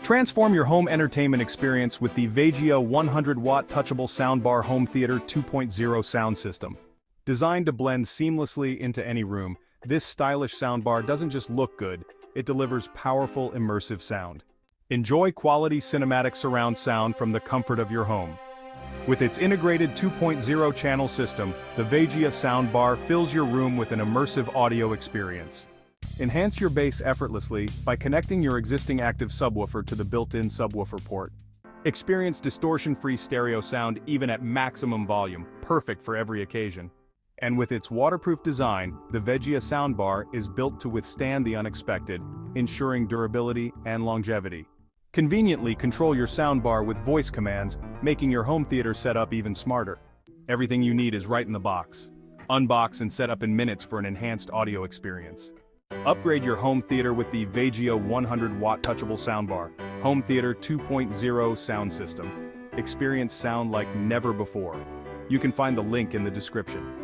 Transform your home entertainment experience with the VejiA 100W Touchable Soundbar Home Theater 2.0 sound system. Designed to blend seamlessly into any room, this stylish soundbar doesn't just look good, it delivers powerful, immersive sound. Enjoy quality cinematic surround sound from the comfort of your home. With its integrated 2.0 channel system, the VejiA Sound Bar fills your room with an immersive audio experience. Enhance your bass effortlessly by connecting your existing active subwoofer to the built-in subwoofer port. Experience distortion-free stereo sound even at maximum volume, perfect for every occasion. And with its waterproof design, the VejiA Sound Bar is built to withstand the unexpected, ensuring durability and longevity. Conveniently control your soundbar with voice commands, making your home theater setup even smarter. Everything you need is right in the box. Unbox and set up in minutes for an enhanced audio experience. Upgrade your home theater with the VejiA 100W Touchable Soundbar, Home Theater 2.0 sound system. Experience sound like never before. You can find the link in the description.